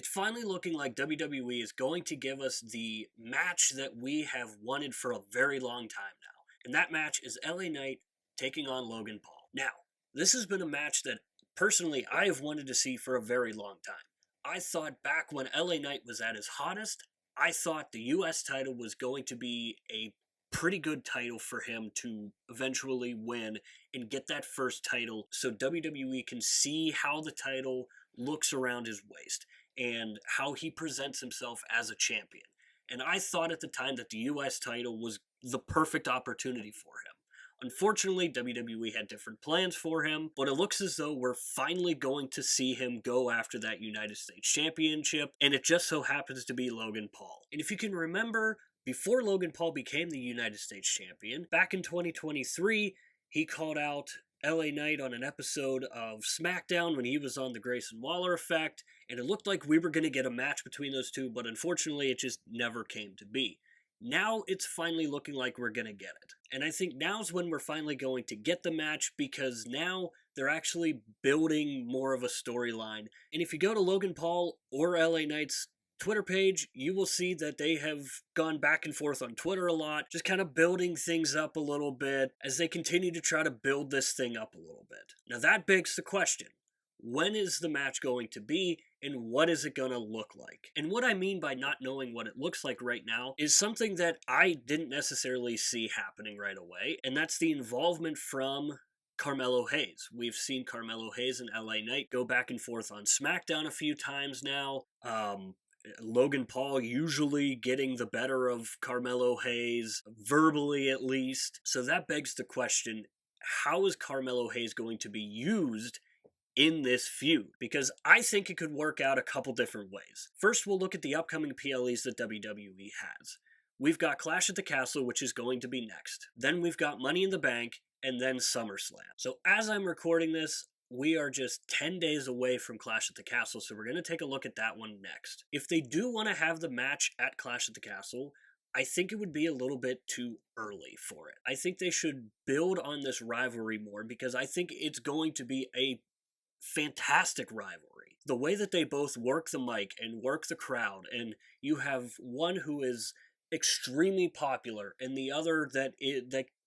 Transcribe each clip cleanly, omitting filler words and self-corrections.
It's finally looking like WWE is going to give us the match that we have wanted for a very long time now. And that match is LA Knight taking on Logan Paul. Now, this has been a match that personally I have wanted to see for a very long time. I thought back when LA Knight was at his hottest, I thought the US title was going to be a pretty good title for him to eventually win and get that first title so WWE can see how the title looks around his waist and how he presents himself as a champion. And I thought at the time that the US title was the perfect opportunity for him. Unfortunately, WWE had different plans for him, but it looks as though we're finally going to see him go after that United States Championship, and it just so happens to be Logan Paul. And if you can remember, before Logan Paul became the United States Champion, back in 2023, he called out LA Knight on an episode of SmackDown when he was on the Grayson Waller effect, and it looked like we were going to get a match between those two, but unfortunately it just never came to be. Now it's finally looking like we're going to get it. And I think now's when we're finally going to get the match because now they're actually building more of a storyline. And if you go to Logan Paul or LA Knight's Twitter page, you will see that they have gone back and forth on Twitter a lot, just kind of building things up a little bit as they continue to try to build this thing up a little bit. Now that begs the question, when is the match going to be and what is it going to look like? And what I mean by not knowing what it looks like right now is something that I didn't necessarily see happening right away, and that's the involvement from Carmelo Hayes. We've seen Carmelo Hayes and LA Knight go back and forth on SmackDown a few times now. Logan Paul usually getting the better of Carmelo Hayes, verbally at least. So that begs the question, how is Carmelo Hayes going to be used in this feud? Because I think it could work out a couple different ways. First, we'll look at the upcoming PLEs that WWE has. We've got Clash at the Castle, which is going to be next. Then we've got Money in the Bank, and then SummerSlam. So as I'm recording this, we are just 10 days away from Clash at the Castle, so we're going to take a look at that one next. If they do want to have the match at Clash at the Castle, I think it would be a little bit too early for it. I think they should build on this rivalry more because I think it's going to be a fantastic rivalry. The way that they both work the mic and work the crowd, and you have one who is extremely popular and the other that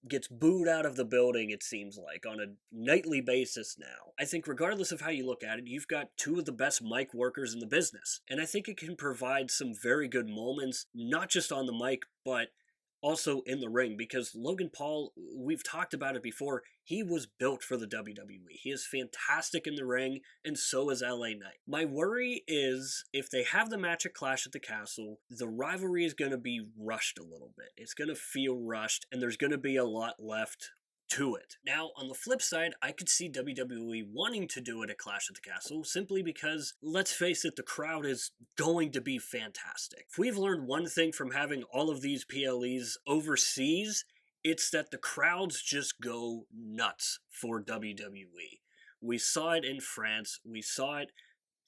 gets booed out of the building, it seems like, on a nightly basis now. I think regardless of how you look at it, you've got two of the best mic workers in the business. And I think it can provide some very good moments, not just on the mic, but also in the ring, because Logan Paul, we've talked about it before, he was built for the WWE. He is fantastic in the ring, and so is LA Knight. My worry is, if they have the match at Clash at the Castle, the rivalry is going to be rushed a little bit. It's going to feel rushed, and there's going to be a lot left to it. Now, on the flip side, I could see WWE wanting to do it at Clash at the Castle simply because, let's face it, the crowd is going to be fantastic. If we've learned one thing from having all of these PLEs overseas, it's that the crowds just go nuts for WWE. We saw it in France. We saw it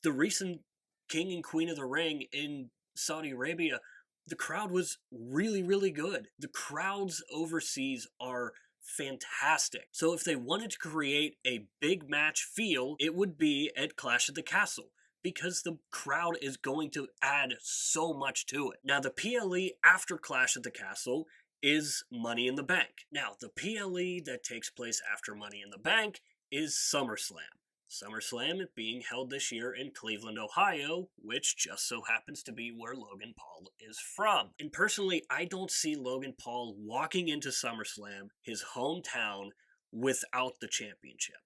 the recent King and Queen of the Ring in Saudi Arabia. The crowd was really, really good. The crowds overseas are fantastic. So if they wanted to create a big match feel, it would be at Clash at the Castle, because the crowd is going to add so much to it. Now, the PLE after Clash at the Castle is Money in the Bank. Now, the PLE that takes place after Money in the Bank is SummerSlam. SummerSlam being held this year in Cleveland, Ohio, which just so happens to be where Logan Paul is from. And personally, I don't see Logan Paul walking into SummerSlam, his hometown, without the championship.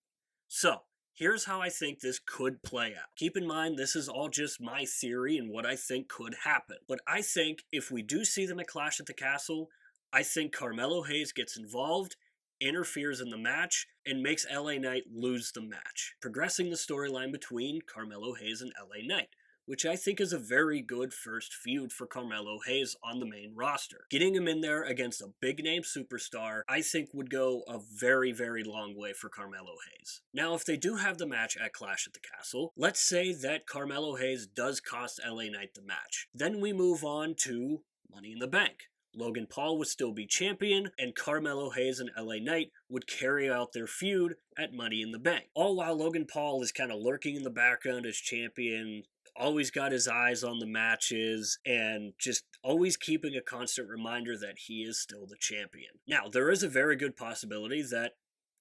So, here's how I think this could play out. Keep in mind, this is all just my theory and what I think could happen. But I think if we do see them at Clash at the Castle, I think Carmelo Hayes gets involved, interferes in the match, and makes LA Knight lose the match, progressing the storyline between Carmelo Hayes and LA Knight, which I think is a very good first feud for Carmelo Hayes on the main roster. Getting him in there against a big-name superstar, I think would go a very, very long way for Carmelo Hayes. Now, if they do have the match at Clash at the Castle, let's say that Carmelo Hayes does cost LA Knight the match. Then we move on to Money in the Bank. Logan Paul would still be champion, and Carmelo Hayes and LA Knight would carry out their feud at Money in the Bank. All while Logan Paul is kind of lurking in the background as champion, always got his eyes on the matches and just always keeping a constant reminder that he is still the champion. Now, there is a very good possibility that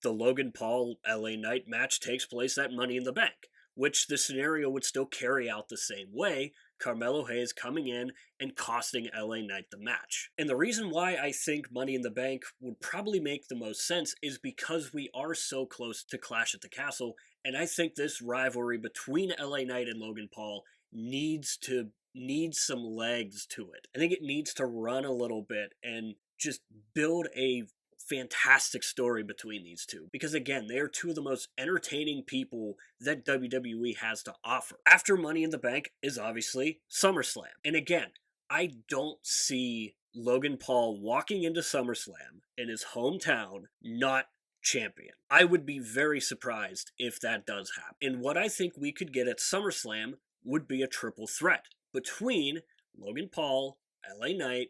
the Logan Paul LA Knight match takes place at Money in the Bank, which the scenario would still carry out the same way, Carmelo Hayes coming in and costing LA Knight the match. And the reason why I think Money in the Bank would probably make the most sense is because we are so close to Clash at the Castle, and I think this rivalry between LA Knight and Logan Paul needs some legs to it. I think it needs to run a little bit and just build a fantastic story between these two, because again, they are two of the most entertaining people that WWE has to offer. After Money in the Bank is obviously SummerSlam, and again, I don't see Logan Paul walking into SummerSlam in his hometown not champion. I would be very surprised if that does happen. And what I think we could get at SummerSlam would be a triple threat between Logan Paul, LA Knight,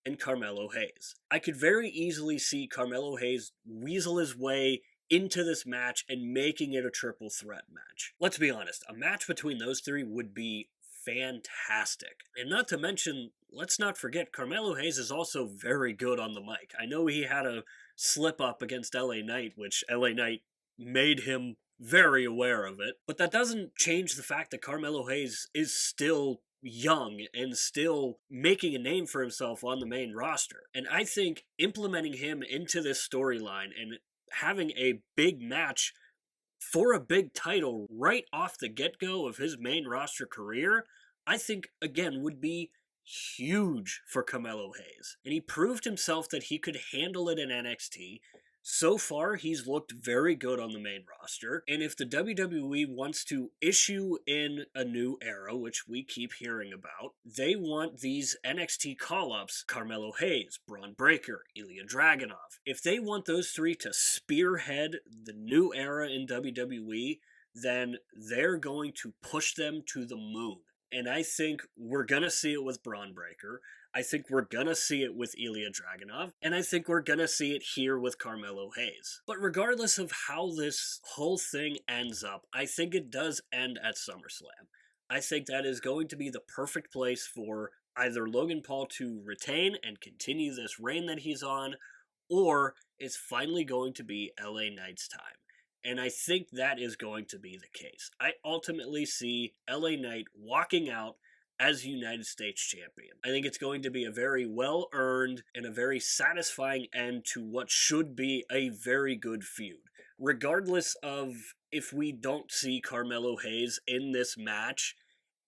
and Carmelo Hayes. I could very easily see Carmelo Hayes weasel his way into this match and making it a triple threat match. Let's be honest, a match between those three would be fantastic. And not to mention, let's not forget, Carmelo Hayes is also very good on the mic. I know he had a slip up against LA Knight, which LA Knight made him very aware of it, but that doesn't change the fact that Carmelo Hayes is still young and still making a name for himself on the main roster. And I think implementing him into this storyline and having a big match for a big title right off the get-go of his main roster career, I think, again, would be huge for Carmelo Hayes. And he proved himself that he could handle it in NXT. So far, he's looked very good on the main roster, and if the WWE wants to issue in a new era, which we keep hearing about, they want these NXT call-ups, Carmelo Hayes, Braun Breaker, Ilya Dragunov. If they want those three to spearhead the new era in WWE, then they're going to push them to the moon. And I think we're going to see it with Braun Breaker. I think we're going to see it with Ilya Dragunov, and I think we're going to see it here with Carmelo Hayes. But regardless of how this whole thing ends up, I think it does end at SummerSlam. I think that is going to be the perfect place for either Logan Paul to retain and continue this reign that he's on, or it's finally going to be LA Knight's time. And I think that is going to be the case. I ultimately see LA Knight walking out as United States champion. I think it's going to be a very well-earned and a very satisfying end to what should be a very good feud. Regardless of if we don't see Carmelo Hayes in this match,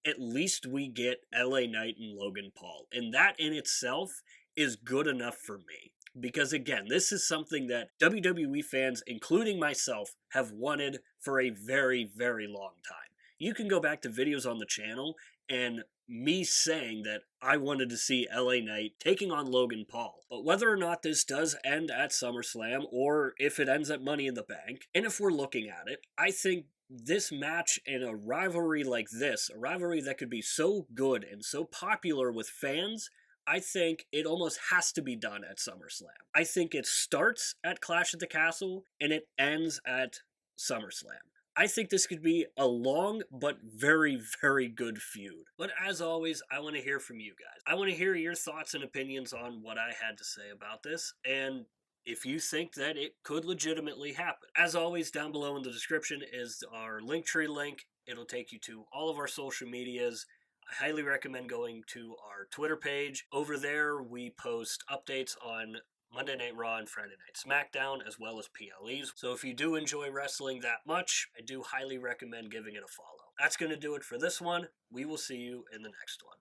at least we get LA Knight and Logan Paul. And that in itself is good enough for me. Because again, this is something that WWE fans, including myself, have wanted for a very, very long time. You can go back to videos on the channel and me saying that I wanted to see LA Knight taking on Logan Paul. But whether or not this does end at SummerSlam, or if it ends at Money in the Bank, and if we're looking at it, I think this match in a rivalry like this, a rivalry that could be so good and so popular with fans, I think it almost has to be done at SummerSlam. I think it starts at Clash at the Castle and it ends at SummerSlam. I think this could be a long but very, very good feud. But as always, I want to hear from you guys. I want to hear your thoughts and opinions on what I had to say about this, and if you think that it could legitimately happen. As always, down below in the description is our Linktree link. It'll take you to all of our social medias. I highly recommend going to our Twitter page. Over there, we post updates on Monday Night Raw and Friday Night SmackDown, as well as PLEs. So if you do enjoy wrestling that much, I do highly recommend giving it a follow. That's going to do it for this one. We will see you in the next one.